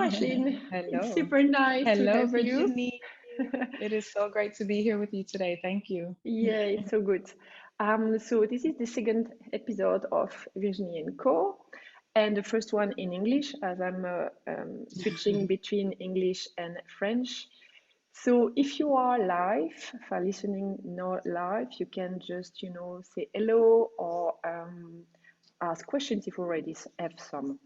Ashlyn. It's Hello. super nice to Hello, have you. Virginie. It is so great to be here with you today. Thank you. Yeah, it's so good. So this is the second episode of Virginie&Co, and the first one in English, as I'm switching between English and French. So if you are live, for listening not live, you can just, say hello or ask questions if you already have some.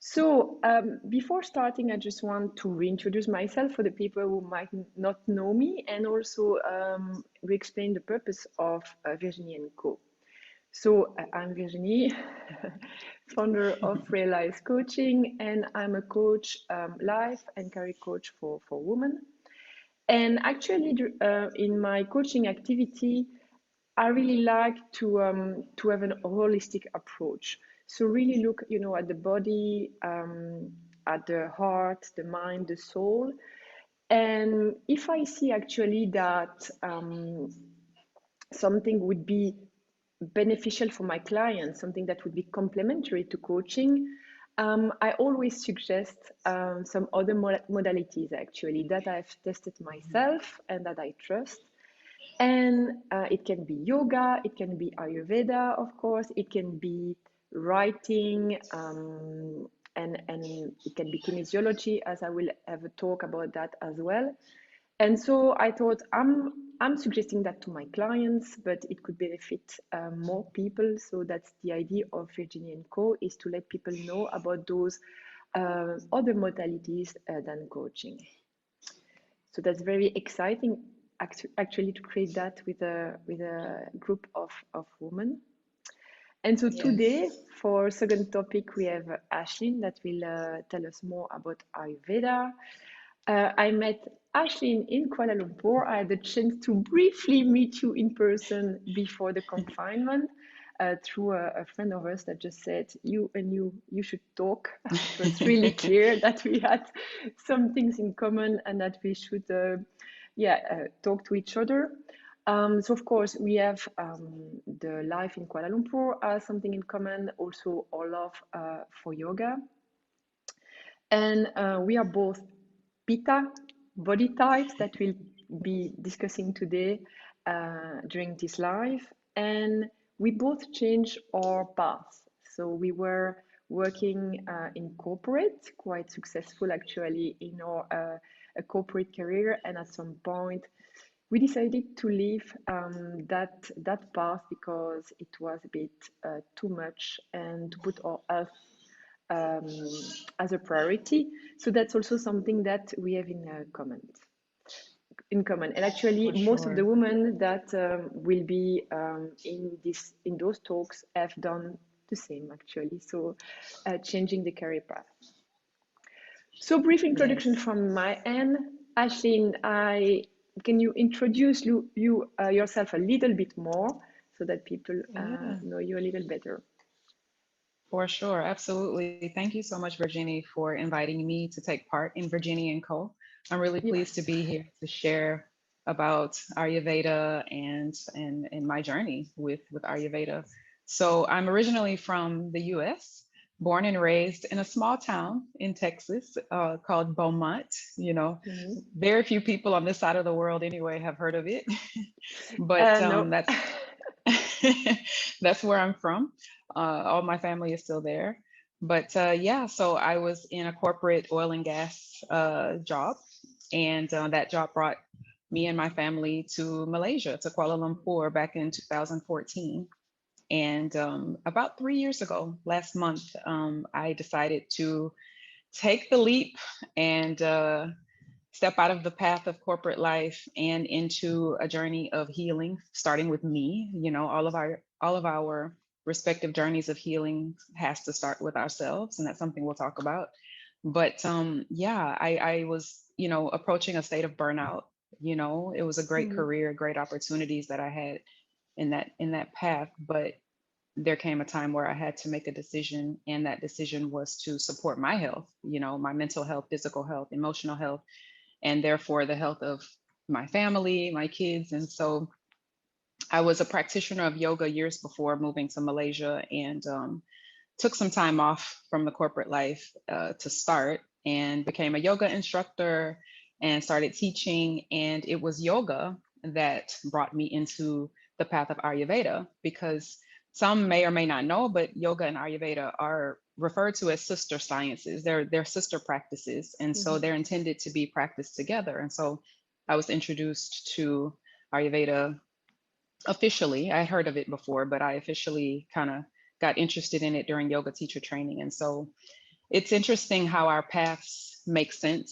So, before starting, I just want to reintroduce myself for the people who might not know me and also re-explain the purpose of Virginie&Co. So, I'm Virginie, founder of RéalISE Coaching, and I'm a coach, life and career coach for women. And actually, in my coaching activity, I really like to have an holistic approach. So really look, at the body, at the heart, the mind, the soul. And if I see actually that something would be beneficial for my clients, something that would be complementary to coaching, I always suggest some other modalities actually that I've tested myself and that I trust. And it can be yoga, it can be Ayurveda, of course, it can be writing, and it can be kinesiology, as I will have a talk about that as well. And so I thought I'm suggesting that to my clients, but it could benefit more people. So that's the idea of Virginie&Co, is to let people know about those other modalities than coaching. So that's very exciting, actually, to create that with a group of women. And so today, Yes. for second topic, we have Ashlyn that will tell us more about Ayurveda. I met Ashlyn in Kuala Lumpur. I had the chance to briefly meet you in person before the confinement through a friend of us that just said, you should talk. It was really clear that we had some things in common and that we should talk to each other. So of course we have the life in Kuala Lumpur as something in common, also our love for yoga. And we are both Pitta body types that we'll be discussing today during this live. And we both changed our paths. So we were working in corporate, quite successful actually in our a corporate career. And at some point, we decided to leave that path because it was a bit too much and to put our health um, as a priority. So that's also something that we have in common. And actually, For most of the sure. women that will be in those talks have done the same actually. So changing the career path. So brief introduction Yes. from my end. Ashlyn, can you introduce yourself a little bit more so that people Yeah. know you a little better? For sure. Absolutely. Thank you so much, Virginie, for inviting me to take part in Virginie&Co. I'm really Yeah. pleased to be here to share about Ayurveda and my journey with Ayurveda. So I'm originally from the US, born and raised in a small town in Texas called Beaumont. Mhm. Very few people on this side of the world anyway have heard of it, but No. that's that's where I'm from. All my family is still there. But yeah, so I was in a corporate oil and gas job, and that job brought me and my family to Malaysia, to Kuala Lumpur back in 2014. And about 3 years ago, last month, I decided to take the leap and step out of the path of corporate life and into a journey of healing, starting with me. All of our respective journeys of healing has to start with ourselves, and that's something we'll talk about. But yeah, I was, approaching a state of burnout. It was a great Mhm. career, great opportunities that I had in that path, but there came a time where I had to make a decision, and that decision was to support my health, my mental health, physical health, emotional health, and therefore the health of my family, my kids. And so I was a practitioner of yoga years before moving to Malaysia, and took some time off from the corporate life to start. and became a yoga instructor and started teaching. And it was yoga that brought me into the path of Ayurveda, because some may or may not know, but yoga and Ayurveda are referred to as sister sciences. They're sister practices, and so they're intended to be practiced together. And so I was introduced to Ayurveda officially. I had heard of it before, but I officially kind of got interested in it during yoga teacher training. And so it's interesting how our paths make sense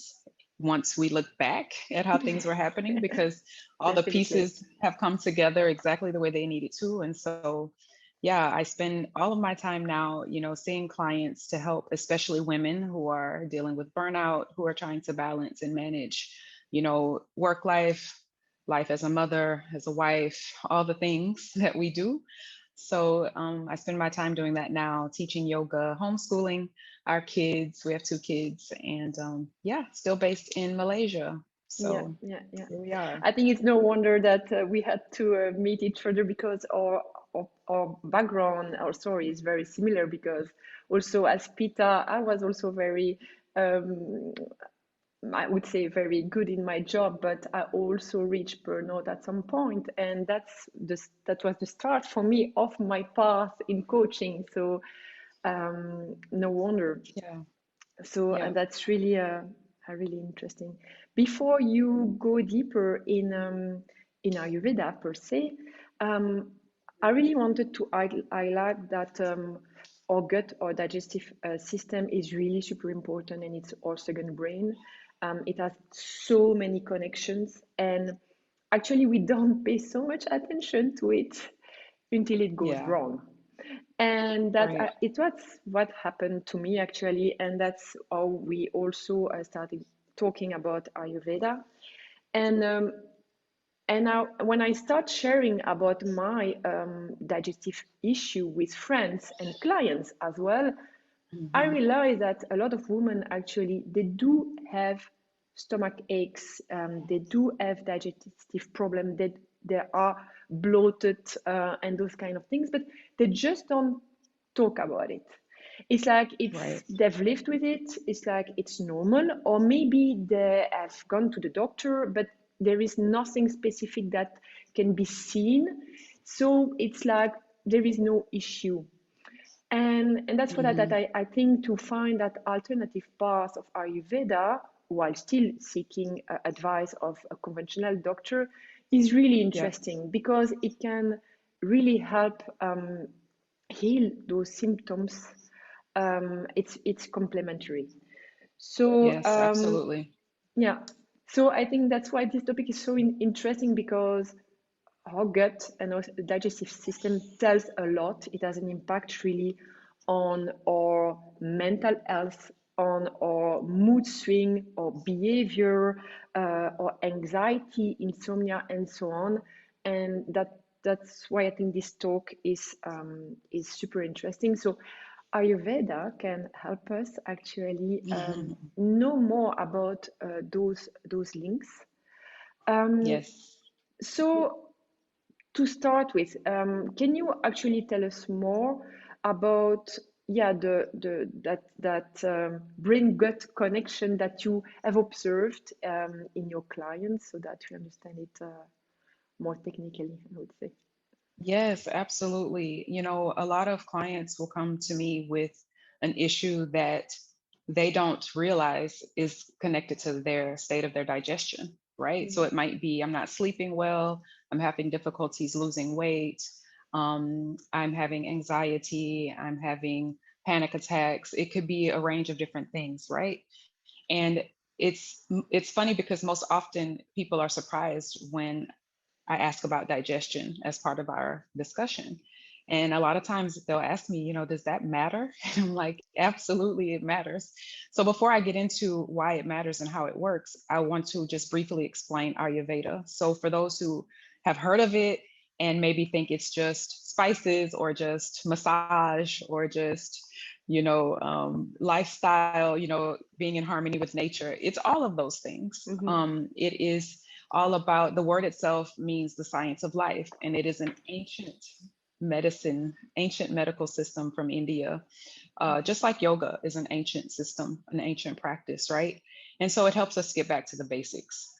once we look back at how things were happening, because all the Definitely. pieces have come together exactly the way they needed to. And so, yeah, I spend all of my time now, seeing clients to help, especially women who are dealing with burnout, who are trying to balance and manage, work life, life as a mother, as a wife, all the things that we do. So I spend my time doing that now, teaching yoga, homeschooling our kids. We have 2 kids, and yeah, still based in Malaysia. Yeah, So yeah, yeah. here we are. I think it's no wonder that we had to meet each other, because our background, our story is very similar. Because also as Pita, I was also very, um, I would say, very good in my job, but I also reached burnout at some point, and that was the start for me of my path in coaching. So no wonder. Yeah, So, yeah. and that's really really interesting. Before you go deeper in Ayurveda per se, um, I really wanted to highlight that our gut or digestive system is really super important, and it's our second brain. It has so many connections, and actually we don't pay so much attention to it until it goes Yeah, wrong. And right. it was what happened to me actually, and that's how we also started talking about Ayurveda. And when I start sharing about my digestive issue with friends and clients as well, I Hmm. realize that a lot of women actually they do have stomach aches, they do have digestive problem, they are bloated and those kind of things, but they just don't talk about it. It's like Right. they've lived with it. It's like it's normal, or maybe they have gone to the doctor, but there is nothing specific that can be seen. So it's like there is no issue. And that's what Hmm. I think, to find that alternative path of Ayurveda while still seeking advice of a conventional doctor is really Yep. interesting, because it can really help heal those symptoms. It's complementary. So Yes, absolutely. yeah, so I think that's why this topic is so interesting, because our gut and our digestive system tells a lot. It has an impact really on our mental health, on our mood swing, or behavior, or anxiety, insomnia, and so on. And that's why I think this talk is super interesting. So Ayurveda can help us actually Hmm. know more about those links. Um, Yes. so to start with, can you actually tell us more about, yeah, the that brain gut connection that you have observed in your clients, so that we understand it more technically, I would say. Yes, absolutely. A lot of clients will come to me with an issue that they don't realize is connected to their state of their digestion, right? So Mm. it might be I'm not sleeping well, I'm having difficulties losing weight, I'm having anxiety, I'm having panic attacks. It could be a range of different things, right? And it's funny because most often people are surprised when I ask about digestion as part of our discussion. And a lot of times they'll ask me, does that matter? And I'm like, absolutely, it matters. So before I get into why it matters and how it works, I want to just briefly explain Ayurveda. So for those who have heard of it and maybe think it's just spices or just massage or just, lifestyle, being in harmony with nature, it's all of those things. Mhm. It is all about the word itself means the science of life, and it is an ancient medicine, ancient medical system from India, just like yoga is an ancient system, an ancient practice, right? And so it helps us get back to the basics.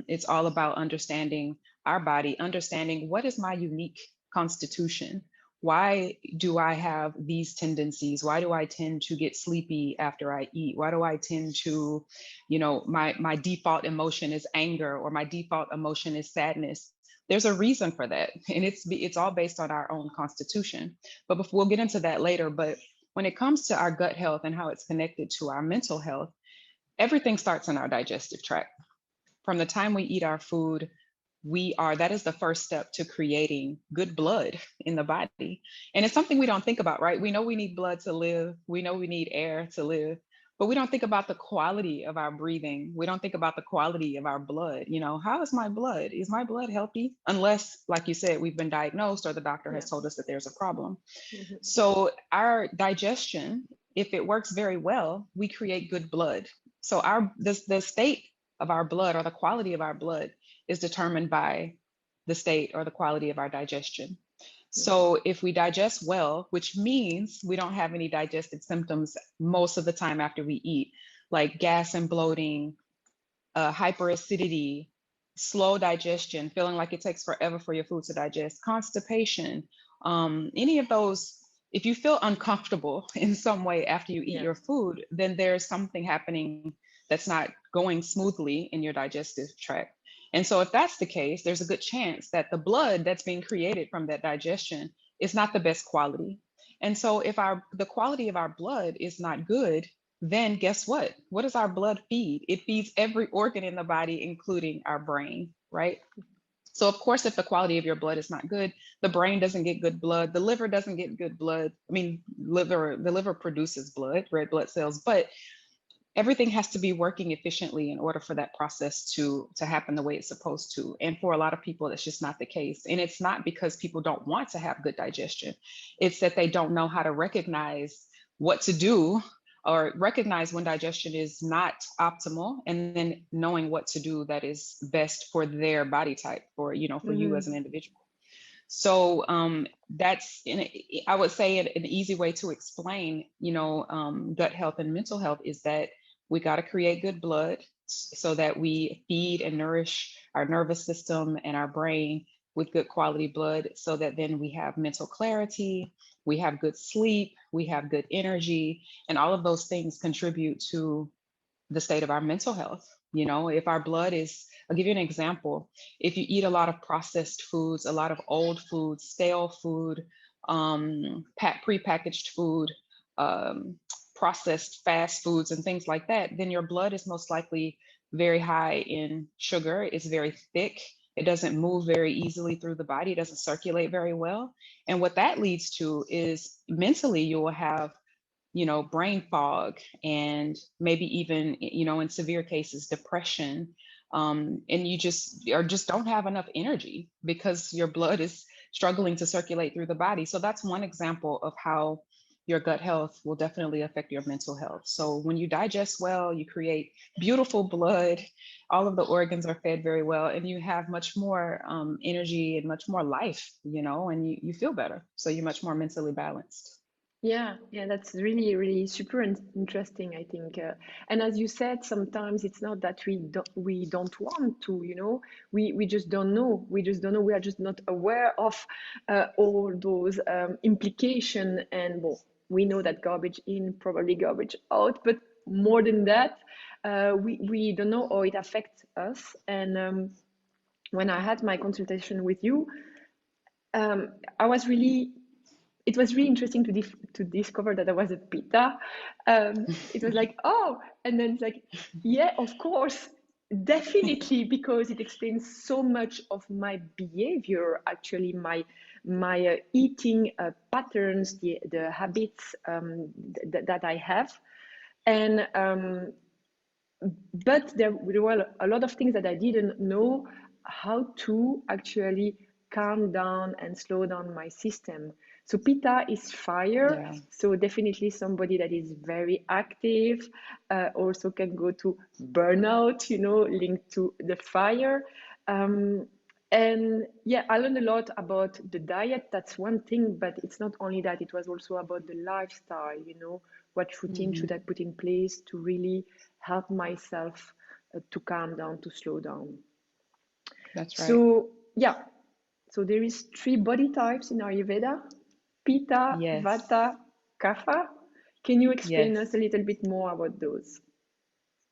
It's all about understanding our body, understanding what is my unique constitution. Why do I have these tendencies? Why do I tend to get sleepy after I eat? Why do I tend to, my default emotion is anger, or my default emotion is sadness? There's a reason for that, and it's all based on our own constitution. But we'll get into that later. But when it comes to our gut health and how it's connected to our mental health, everything starts in our digestive tract. From the time we eat our food, that is the first step to creating good blood in the body. And it's something we don't think about, right? We know we need blood to live. We know we need air to live, but we don't think about the quality of our breathing. We don't think about the quality of our blood. How is my blood? Is my blood healthy? Unless, like you said, we've been diagnosed or the doctor Yeah. has told us that there's a problem. Mm-hmm. So our digestion, if it works very well, we create good blood. So the state of our blood, or the quality of our blood, is determined by the state or the quality of our digestion. So if we digest well, which means we don't have any digestive symptoms most of the time after we eat, like gas and bloating, hyperacidity, slow digestion, feeling like it takes forever for your food to digest, constipation, any of those. If you feel uncomfortable in some way after you eat Yeah. your food, then there's something happening that's not going smoothly in your digestive tract. And so if that's the case, there's a good chance that the blood that's being created from that digestion is not the best quality. And so if the quality of our blood is not good, then guess what? What does our blood feed? It feeds every organ in the body, including our brain, right? So of course, if the quality of your blood is not good, the brain doesn't get good blood, the liver doesn't get good blood. I mean, the liver produces blood, red blood cells, but everything has to be working efficiently in order for that process to happen the way it's supposed to. And for a lot of people, that's just not the case. And it's not because people don't want to have good digestion. It's that they don't know how to recognize what to do, or recognize when digestion is not optimal, and then knowing what to do that is best for their body type, for you as an individual. So I would say an easy way to explain, gut health and mental health is that we got to create good blood so that we feed and nourish our nervous system and our brain with good quality blood, so that then we have mental clarity, we have good sleep, we have good energy, and all of those things contribute to the state of our mental health. If our blood is, I'll give you an example. If you eat a lot of processed foods, a lot of old food, stale food, prepackaged food, processed fast foods and things like that, then your blood is most likely very high in sugar. It's very thick. It doesn't move very easily through the body. It doesn't circulate very well. And what that leads to is mentally you will have brain fog, and maybe even, in severe cases, depression. And you just don't have enough energy because your blood is struggling to circulate through the body. So that's one example of how your gut health will definitely affect your mental health. So when you digest well, you create beautiful blood, all of the organs are fed very well, and you have much more energy and much more life, and you feel better. So you're much more mentally balanced. Yeah, that's really, really super interesting, I think. And as you said, sometimes it's not that we don't want to, we just don't know. We just don't know. We are just not aware of all those implications. And well, we know that garbage in, probably garbage out, but more than that, we don't know how it affects us. And when I had my consultation with you, um, I was really it was really interesting to discover that I was a pitta. It was like, oh, and then it's like, yeah, of course, definitely, because it explains so much of my behavior, actually, my eating patterns, the habits that I have, and but there were a lot of things that I didn't know how to actually calm down and slow down my system. So Pitta is fire. Yeah. So definitely somebody that is very active also can go to burnout, linked to the fire. Um, And yeah, I learned a lot about the diet. That's one thing, but it's not only that, it was also about the lifestyle, what routine should I Hmm. put in place to really help myself to calm down, to slow down. That's right. So yeah, so there is three body types in Ayurveda: Pitta, Yes. Vata, Kapha. Can you explain Yes. us a little bit more about those?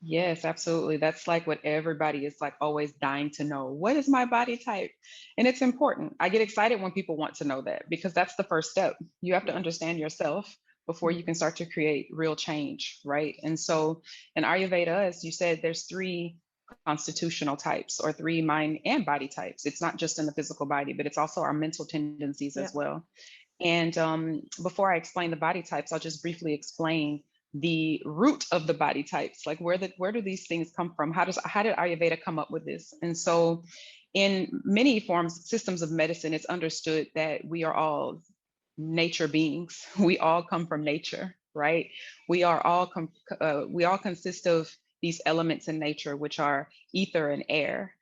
Yes, absolutely. That's like what everybody is like always dying to know. What is my body type? And it's important. I get excited when people want to know that because that's the first step. You have to Yeah. understand yourself before you can Mhm. start to create real change, right? And so in Ayurveda, as you said, there's three constitutional types or three mind and body types. It's not just in the physical body, but it's also our mental tendencies Yeah. as well. And before I explain the body types, I'll just briefly explain the root of the body types. Like where do these things come from? How did Ayurveda come up with this? And so, in many forms, systems of medicine, it's understood that we are all nature beings. We all come from nature, right? We all consist of these elements in nature, which are ether and air.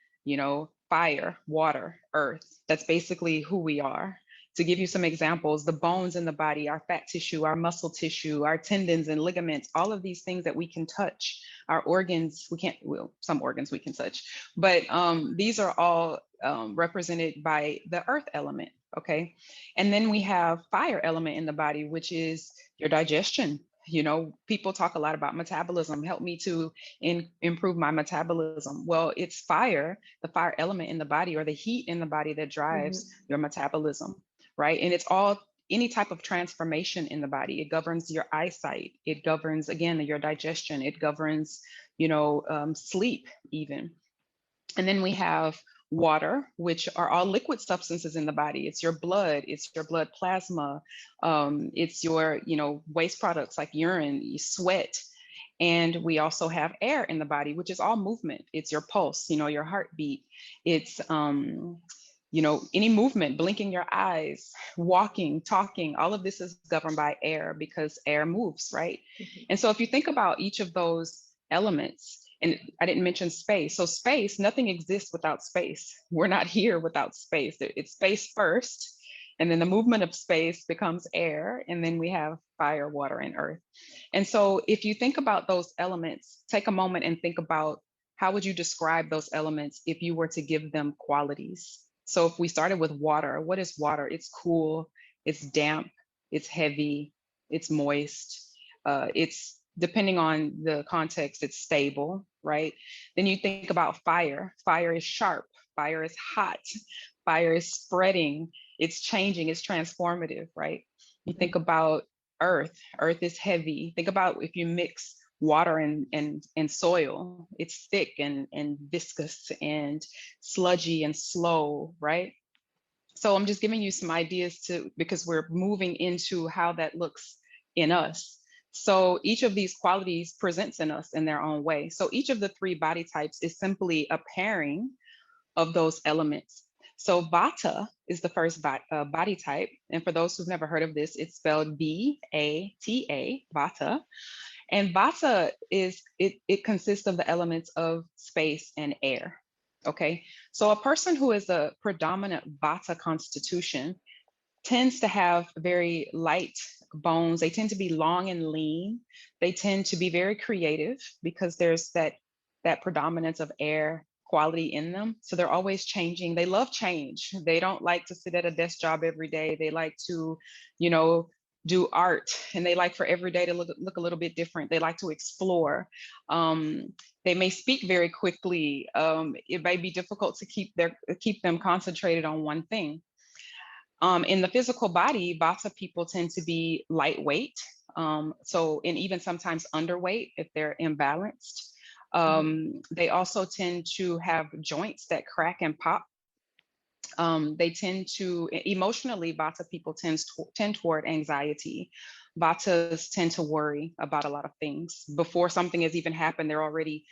Fire, water, earth. That's basically who we are. To give you some examples, the bones in the body, our fat tissue, our muscle tissue, our tendons and ligaments, all of these things that we can touch, our organs, we can't, well, some organs we can touch, but these are all represented by the earth element, okay? And then we have fire element in the body, which is your digestion. People talk a lot about metabolism. Help me to improve my metabolism. Well, it's fire, the fire element in the body or the heat in the body that Mhm. drives your metabolism, right? And it's all any type of transformation in the body. It governs your eyesight. It governs, again, your digestion. It governs, sleep even. And then we have water, which are all liquid substances in the body. It's your blood plasma, it's your, waste products like urine, sweat. And we also have air in the body, which is all movement. It's your pulse, your heartbeat. It's, any movement, blinking your eyes, walking, talking, all of this is governed by air because air moves, right? Mhm. And so if you think about each of those elements, and I didn't mention space. So space, nothing exists without space. We're not here without space. It's space first, and then the movement of space becomes air, and then we have fire, water, and earth. And so if you think about those elements, take a moment and think about how would you describe those elements if you were to give them qualities? So if we started with water, what is water? It's cool, it's damp, it's heavy, it's moist, it's depending on the context, it's stable, right? Then you think about fire. Fire is sharp, fire is hot, fire is spreading, it's changing, it's transformative, right? You think about earth. Earth is heavy. Think about if you mix water and soil, it's thick and viscous and sludgy and slow, right? So I'm just giving you some ideas to because we're moving into how that looks in us. So each of these qualities presents in us in their own way. So each of the three body types is simply a pairing of those elements. So vata is the first body type. And for those who've never heard of this, it's spelled Vata, vata. And vata it consists of the elements of space and air. Okay. So a person who is a predominant vata constitution tends to have very light bones. They tend to be long and lean. They tend to be very creative because there's that predominance of air quality in them. So they're always changing. They love change. They don't like to sit at a desk job every day. They like to, you know, do art and they like for every day to look a little bit different. They like to explore. Um, they may speak very quickly. It may be difficult to keep them concentrated on one thing. In the physical body, Vata people tend to be lightweight, and even sometimes underweight if they're imbalanced. Mhm. They also tend to have joints that crack and pop. They tend to emotionally, Vata people tend toward anxiety. Vatas tend to worry about a lot of things before something has even happened. They're already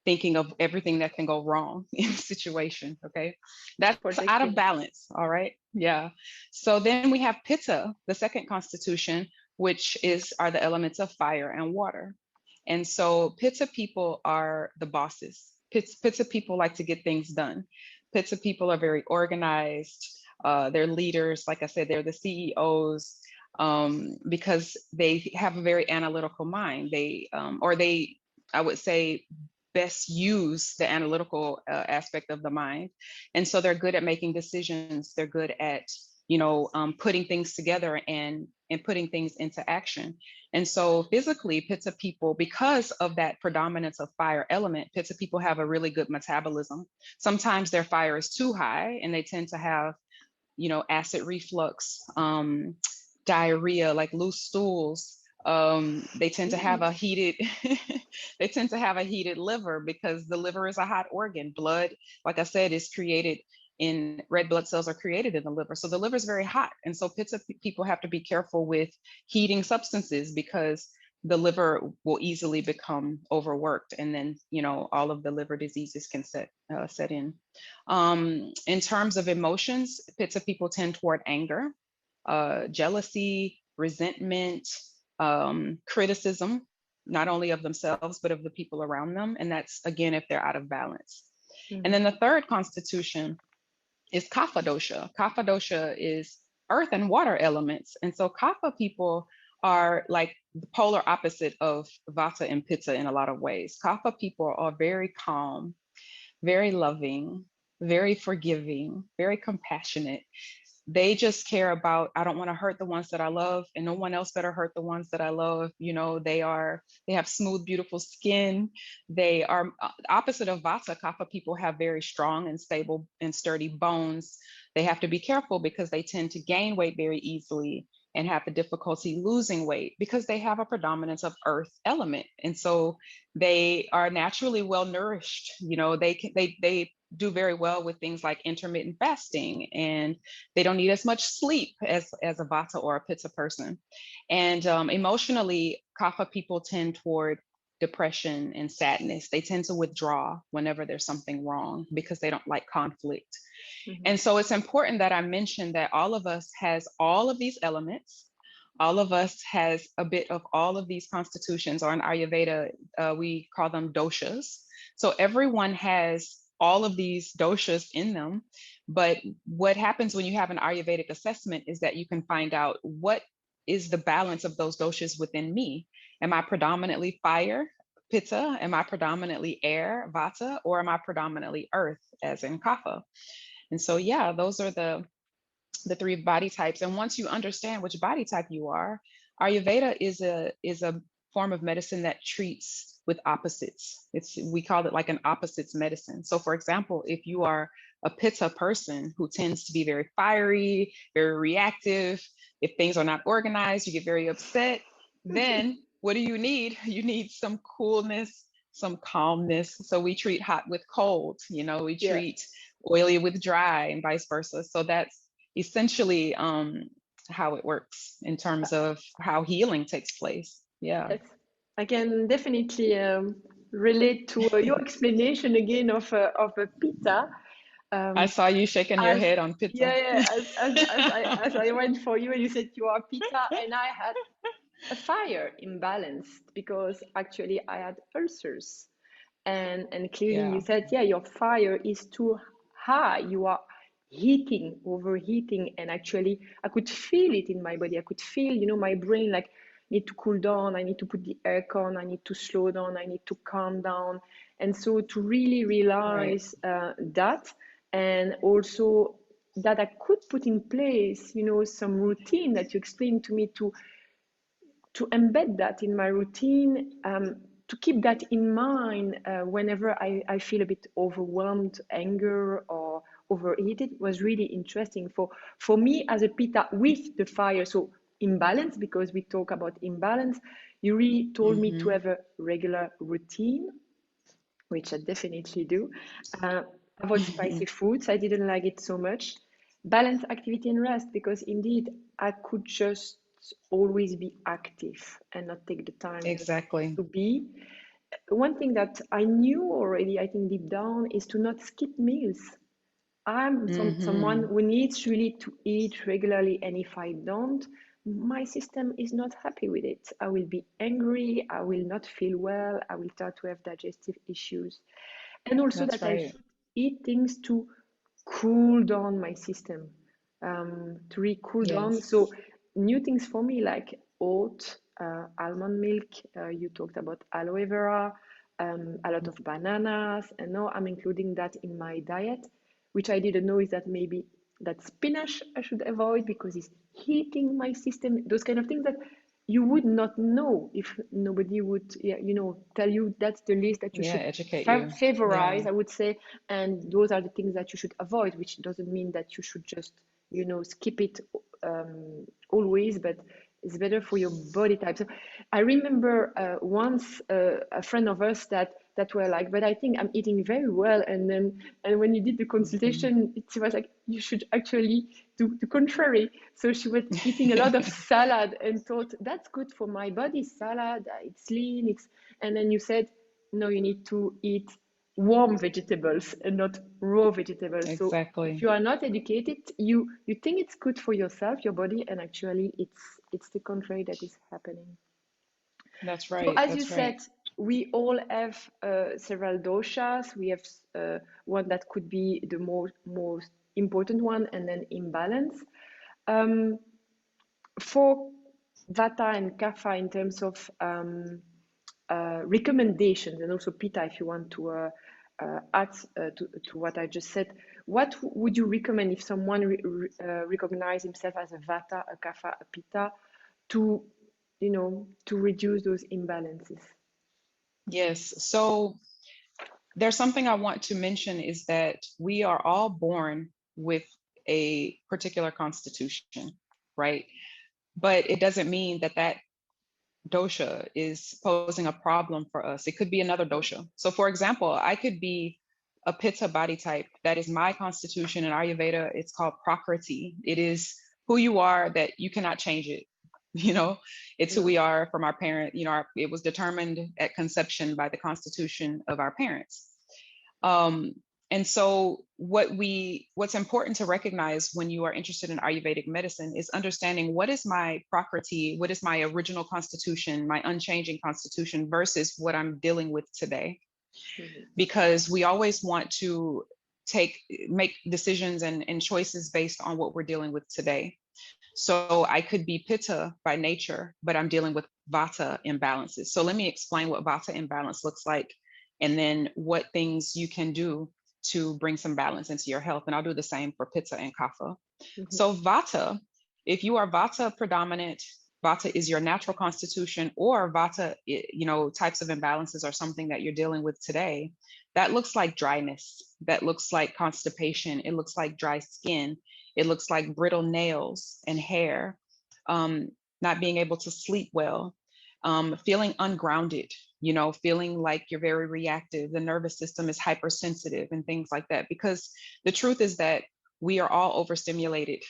thinking of everything that can go wrong in the situation. Okay, that's out of Projecting. balance. All right, yeah. So then we have Pitta, the second constitution, which are the elements of fire and water. And so Pitta people are the bosses. Pitta people like to get things done. Pitta people are very organized. They're leaders. Like I said, they're the CEOs, because they have a very analytical mind. I would say, best use the analytical aspect of the mind. And so they're good at making decisions. They're good at, putting things together and putting things into action. And so physically, Pitta people, because of that predominance of fire element, Pitta people have a really good metabolism. Sometimes their fire is too high and they tend to have, acid reflux, diarrhea, like loose stools. They tend to have a heated, they tend to have a heated liver, because the liver is a hot organ. Blood, like I said, is created in red blood cells are created in the liver. So the liver is very hot. And so Pitta people have to be careful with heating substances, because the liver will easily become overworked, and then all of the liver diseases can set in. In terms of emotions, Pitta people tend toward anger, jealousy, resentment, criticism, not only of themselves but of the people around them, and that's again if they're out of balance. And then the third constitution is Kapha dosha. Kapha dosha is earth and water elements. And so Kapha people are like the polar opposite of Vata and Pitta in a lot of ways. Kapha people are very calm, very loving, very forgiving, very compassionate. They just care about, I don't want to hurt the ones that I love, and no one else better hurt the ones that I love. They have smooth, beautiful skin. They are opposite of Vata. Kapha people have very strong and stable and sturdy bones. They have to be careful because they tend to gain weight very easily and have the difficulty losing weight because they have a predominance of earth element. And so they are naturally well nourished. They do very well with things like intermittent fasting, and they don't need as much sleep as a Vata or a Pitta person. And emotionally, Kapha people tend toward depression and sadness. They tend to withdraw whenever there's something wrong because they don't like conflict. And so it's important that I mention that all of us has all of these elements. All of us has a bit of all of these constitutions, or in Ayurveda, we call them doshas. So everyone has all of these doshas in them. But what happens when you have an Ayurvedic assessment is that you can find out what is the balance of those doshas within me. Am I predominantly fire, Pitta? Am I predominantly air, Vata? Or am I predominantly earth, as in Kapha? And so, yeah, those are the three body types. And once you understand which body type you are, Ayurveda is a form of medicine that treats with opposites. We call it like an opposites medicine. So for example, if you are a Pitta person who tends to be very fiery, very reactive, if things are not organized, you get very upset, then what do you need? You need some coolness, some calmness. So we treat hot with cold, we treat oily with dry, and vice versa. So that's essentially how it works in terms of how healing takes place. Yeah. Yes, I can definitely relate to your explanation again of a Pitta. I saw you shaking your As head on Pitta. as I went for you, and you said you are Pitta, and I had a fire imbalance because actually I had ulcers, and clearly you Yeah. said, yeah, your fire is too high. You are overheating, and actually I could feel it in my body. I could feel, my brain like need to cool down. I need to put the aircon. I need to slow down. I need to calm down. And so to really Right. realize that, and also that I could put in place, some routine that you explained to me to embed that in my routine, to keep that in mind whenever I feel a bit overwhelmed, anger, or overheated, was really interesting for me as a Pitta with the fire. So imbalance, because we talk about imbalance, you really told me to Mm-hmm. have a regular routine, which I definitely do. Uh, avoid spicy foods. I didn't like it so much. Balance activity and rest, because indeed I could just always be active and not take the time Exactly. to be. One thing that I knew already, I think deep down, is to not skip meals. I'm someone Mm-hmm. who needs really to eat regularly, and if I don't, my system is not happy with it. I will be angry, I will not feel well, I will start to have digestive issues. And also That's that I right. should eat things to cool down my system, to really cool down. Yes. So new things for me like oat, almond milk. You talked about aloe vera, a lot of bananas, and now I'm including that in my diet. Which I didn't know is that maybe that spinach I should avoid because it's heating my system. Those kind of things that you would not know if nobody would, yeah, tell you that's the list that you Yeah, should educate you. favorize, Yeah. I would say, and those are the things that you should avoid, which doesn't mean that you should just, skip it, always, but it's better for your body type. So I remember once a friend of us that were like, but I think I'm eating very well, and when you did the Mhm. consultation, it was like you should actually do the contrary. So she was eating a lot of salad and thought that's good for my body. Salad, it's lean, and then you said no, you need to eat warm vegetables and not raw vegetables. So if Exactly. you are not educated, you think it's good for yourself, your body, and actually it's the contrary that is happening. That's So right. as you That's said, right. we all have several doshas. We have one that could be the most important one, and then imbalance. Um, for vata and kapha in terms of recommendations, and also pitta if you want to add to what I just said, what would you recommend if someone recognize himself as a vata, a kapha, a pitta, to to reduce those imbalances? Yes. So there's something I want to mention is that we are all born with a particular constitution, right? But it doesn't mean that that dosha is posing a problem for us. It could be another dosha. So, for example, I could be a pitta body type. That is my constitution in Ayurveda. It's called Prakriti. It is who you are, that you cannot change it. You know, it's who No. we are from our parent. It was determined at conception by the constitution of our parents. Um, and so what's important to recognize when you are interested in Ayurvedic medicine is understanding what is my prakriti, what is my original constitution, my unchanging constitution versus what I'm dealing with today. Mhm. Because we always want to make decisions and choices based on what we're dealing with today. So I could be pitta by nature, but I'm dealing with vata imbalances. So let me explain what vata imbalance looks like, and then what things you can do to bring some balance into your health. And I'll do the same for pitta and kapha. Mhm. So vata, if you are vata predominant, vata is your natural constitution, or vata, types of imbalances are something that you're dealing with today. That looks like dryness. That looks like constipation. It looks like dry skin. It looks like brittle nails and hair, um, not being able to sleep well, feeling ungrounded, feeling like you're very reactive. The nervous system is hypersensitive and things like that. Because the truth is that we are all overstimulated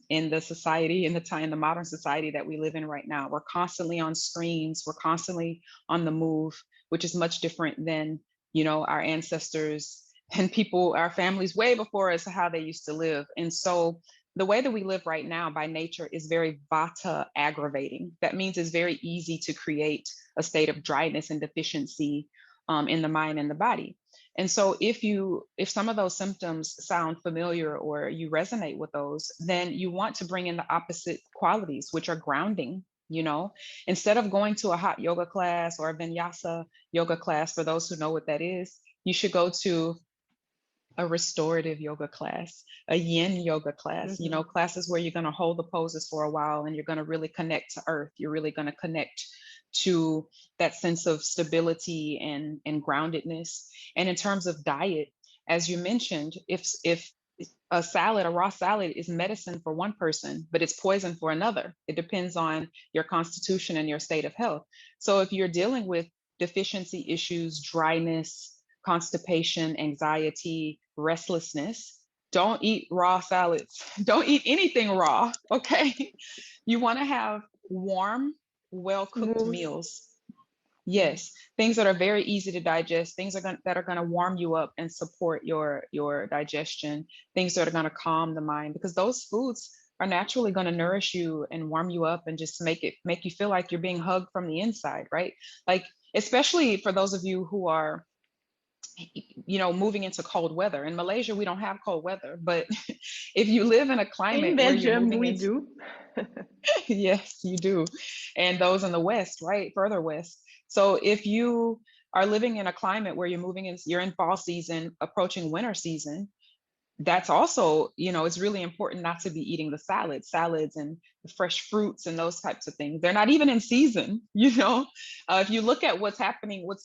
in the society, in the modern society that we live in right now. We're constantly on screens, we're constantly on the move, which is much different than, our ancestors and people, our families way before us, how they used to live. And so the way that we live right now by nature is very vata aggravating. That means it's very easy to create a state of dryness and deficiency in the mind and the body. And so if some of those symptoms sound familiar or you resonate with those, then you want to bring in the opposite qualities, which are grounding. Instead of going to a hot yoga class or a vinyasa yoga class, for those who know what that is, you should go to a restorative yoga class, a yin yoga class, Mhm. classes where you're going to hold the poses for a while and you're going to really connect to earth. You're really going to connect to that sense of stability and groundedness. And in terms of diet, as you mentioned, if a raw salad is medicine for one person, but it's poison for another. It depends on your constitution and your state of health. So if you're dealing with deficiency issues, dryness, constipation, anxiety, restlessness, don't eat raw salads. Don't eat anything raw, okay? You want to have warm, well cooked Moves. meals. Mhm. Yes, things that are very easy to digest, that are going to warm you up and support your digestion, things that are going to calm the mind, because those foods are naturally going to nourish you and warm you up and just make you feel like you're being hugged from the inside, right? Like especially for those of you who are moving into cold weather. In Malaysia, we don't have cold weather, but if you live in a In climate where you're Belgium, moving we into, do. yes, you do. And those in the West, right? Further West. So if you are living in a climate where you're in fall season, approaching winter season, that's also, it's really important not to be eating the salads and the fresh fruits and those types of things. They're not even in season, If you look at what's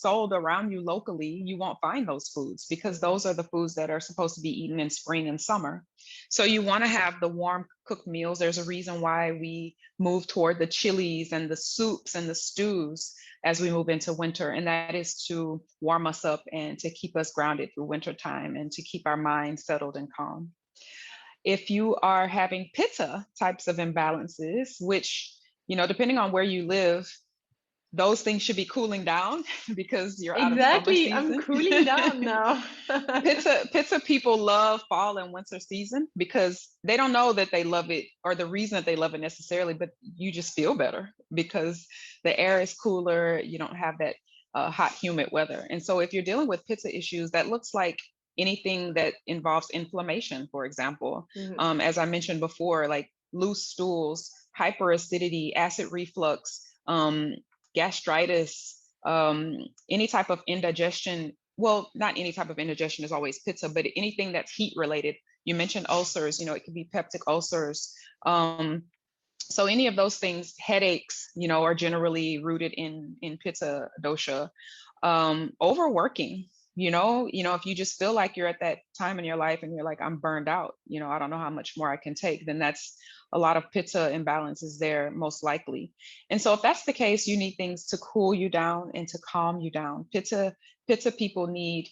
sold around you locally, you won't find those foods because those are the foods that are supposed to be eaten in spring and summer. So you want to have the warm cooked meals. There's a reason why we move toward the chilies and the soups and the stews as we move into winter, and that is to warm us up and to keep us grounded through winter time and to keep our minds settled and calm. If you are having pitta types of imbalances, which, depending on where you live, those things should be cooling down because you're out of summer Exactly, I'm season. cooling down now. Pitta people love fall and winter season because they don't know that they love it or the reason that they love it necessarily, but you just feel better because the air is cooler. You don't have that hot, humid weather. And so if you're dealing with pitta issues, that looks like anything that involves inflammation, for example. As I mentioned before, like loose stools, hyperacidity, acid reflux, gastritis, any type of indigestion. Well, not any type of indigestion is always pitta, but anything that's heat related. You mentioned ulcers, it could be peptic ulcers. So any of those things, headaches, are generally rooted in pitta dosha. Overworking, if you just feel like you're at that time in your life and you're like, I'm burned out, I don't know how much more I can take, then that's a lot of pitta imbalances there, most likely. And so if that's the case, you need things to cool you down and to calm you down. Pitta people need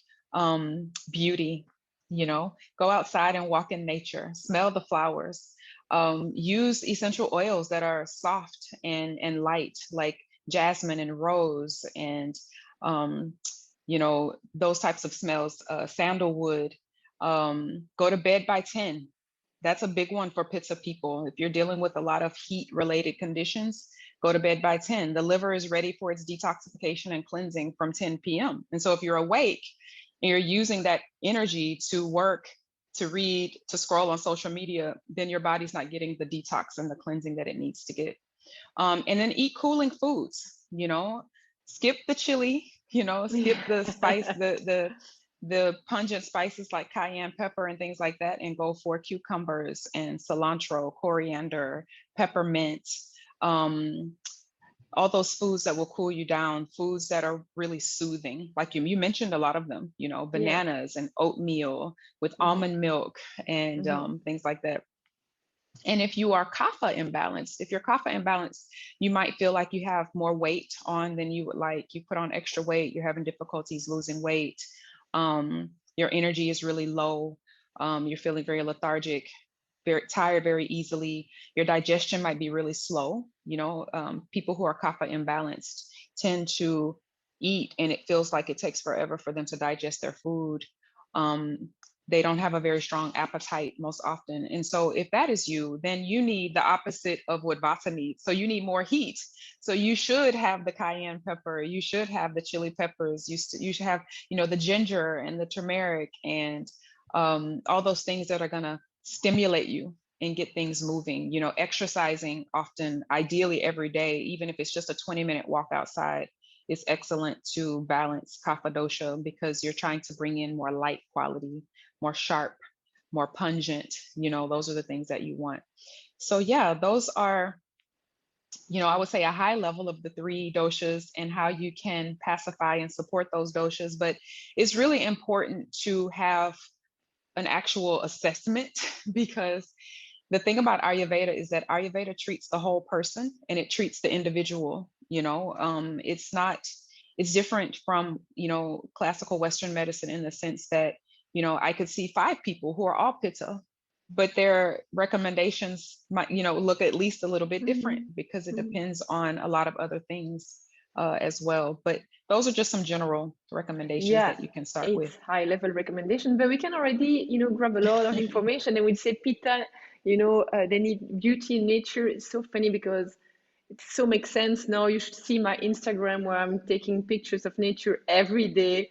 beauty, go outside and walk in nature, smell the flowers, use essential oils that are soft and light, like jasmine and rose and those types of smells, sandalwood. Go to bed by 10. That's a big one for pitta people. If you're dealing with a lot of heat related conditions, go to bed by 10. The liver is ready for its detoxification and cleansing from 10 p.m. And so if you're awake and you're using that energy to work, to read, to scroll on social media, then your body's not getting the detox and the cleansing that it needs to get. And then eat cooling foods, skip the chili, skip the spice, the pungent spices like cayenne pepper and things like that, and go for cucumbers and cilantro, coriander, peppermint, all those foods that will cool you down, foods that are really soothing. Like you mentioned a lot of them, bananas and oatmeal with almond milk and things like that. And if you are Kapha imbalanced, if you're Kapha imbalanced, you might feel like you have more weight on than you would like. You put on extra weight, you're having difficulties losing weight. Your energy is really low. You're feeling very lethargic, very tired very easily. Your digestion might be really slow. People who are Kapha imbalanced tend to eat and it feels like it takes forever for them to digest their food. They don't have a very strong appetite most often. And so if that is you, then you need the opposite of what vata needs. So you need more heat. So you should have the cayenne pepper, you should have the chili peppers, you should have, the ginger and the turmeric and all those things that are gonna stimulate you and get things moving, exercising often, ideally every day, even if it's just a 20-minute walk outside, is excellent to balance kapha dosha because you're trying to bring in more light quality, more sharp, more pungent, those are the things that you want. So yeah, those are, I would say a high level of the 3 doshas and how you can pacify and support those doshas. But it's really important to have an actual assessment because the thing about Ayurveda is that Ayurveda treats the whole person and it treats the individual, it's different from, classical Western medicine in the sense that, I could see 5 people who are all pitta, but their recommendations might, look at least a little bit different because it depends on a lot of other things as well. But those are just some general recommendations that you can start with. It's high level recommendation, but we can already, grab a lot of information and we'd say pitta, they need beauty in nature. It's so funny because it so makes sense now. You should see my Instagram where I'm taking pictures of nature every day.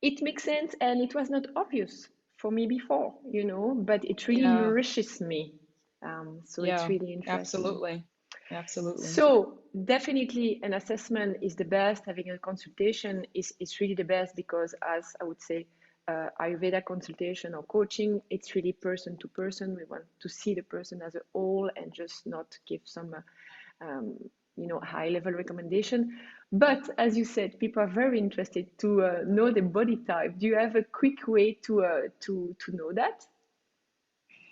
it makes sense, and it was not obvious for me before, but it really Yeah, nourishes me. So it's yeah, really interesting. absolutely. Absolutely. So definitely an assessment is the best. Having a consultation is really the best because, as I would say, Ayurveda consultation or coaching, it's really person to person. We want to see the person as a whole and just not give some, um, high level recommendation. But as you said, people are very interested to know the body type. Do you have a quick way to know that?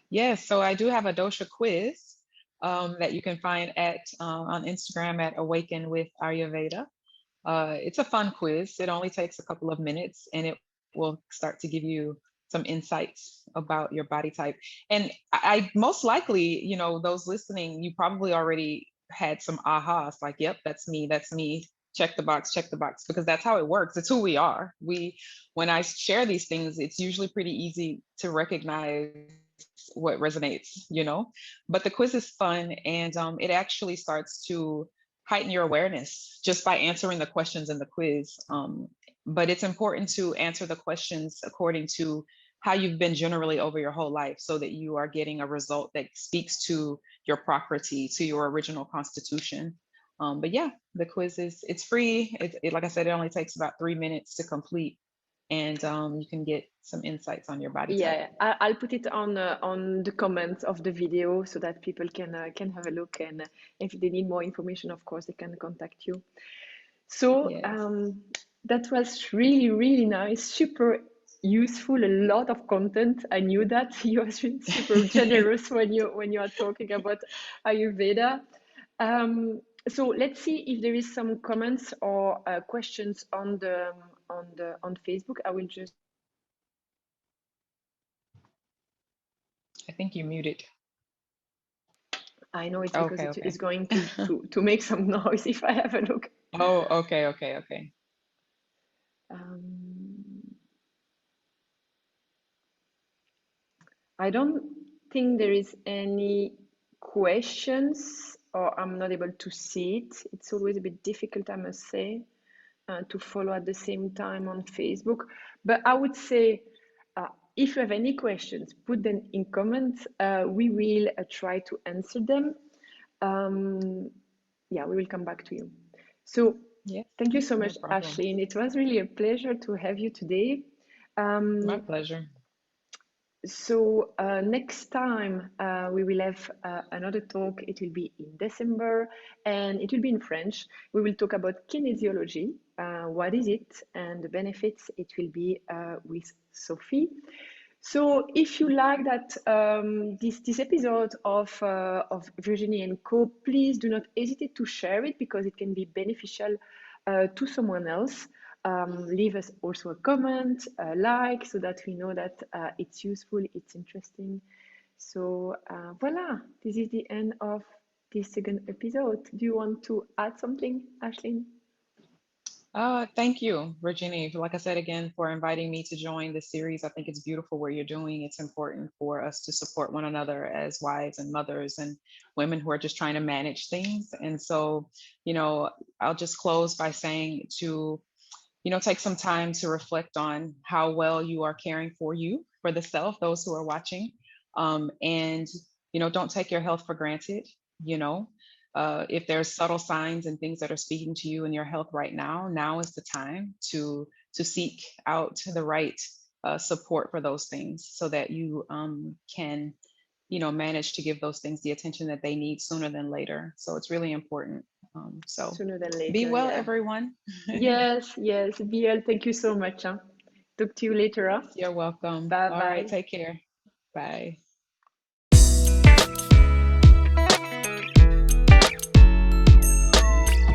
Yes, so I do have a dosha quiz that you can find at on Instagram at Awaken with Ayurveda. It's a fun quiz. It only takes a couple of minutes, and it will start to give you some insights about your body type. And I most likely, those listening, you probably already had some ahas, like, "Yep, that's me. That's me." Check the box, because that's how it works. It's who we are. When I share these things, it's usually pretty easy to recognize what resonates. But the quiz is fun, and it actually starts to heighten your awareness just by answering the questions in the quiz. But it's important to answer the questions according to how you've been generally over your whole life, so that you are getting a result that speaks to your property, to your original constitution. But yeah, the quiz it's free. Like I said, it only takes about 3 minutes to complete, and you can get some insights on your body type. Yeah, I'll put it on the comments of the video so that people can have a look, and if they need more information, of course, they can contact you. So Yes. that was really, really nice, super useful, a lot of content. I knew that you have been super generous when you are talking about Ayurveda. So let's see if there is some comments or questions on Facebook. I will just. I think you muted. I know it's because Okay, it's okay. going to make some noise if I have a look. Oh, okay, okay, okay. Um, I don't think there is any questions, or I'm not able to see it. It's always a bit difficult, I must say, to follow at the same time on Facebook. But I would say, if you have any questions, put them in comments. We will try to answer them. Yeah, we will come back to you. So Yes, thank you so no much, problem. Ashlynn. It was really a pleasure to have you today. My Um, pleasure. so next time we will have another talk. It will be in December, and it will be in French. We will talk about kinesiology. What is it and the benefits? It will be with Sophie. So if you like that this episode of Virginie&Co, please do not hesitate to share it because it can be beneficial to someone else. Leave us also a comment, a like, so that we know that it's useful, it's interesting. So voila, this is the end of this second episode. Do you want to add something, Ashlynn? Thank you, Virginie. Like I said again, for inviting me to join the series. I think it's beautiful what you're doing. It's important for us to support one another as wives and mothers and women who are just trying to manage things. And so, I'll just close by saying to, take some time to reflect on how well you are caring for you, for the self, those who are watching. And, don't take your health for granted. You know, if there's subtle signs and things that are speaking to you in your health right now is the time to seek out the right support for those things, so that you can manage to give those things the attention that they need sooner than later. So it's really important. So Sooner than be later, well, yeah. everyone. Yes, yes, BL, thank you so much. Huh? Talk to you later. Huh? You're welcome. Bye All right, bye. take care. Bye.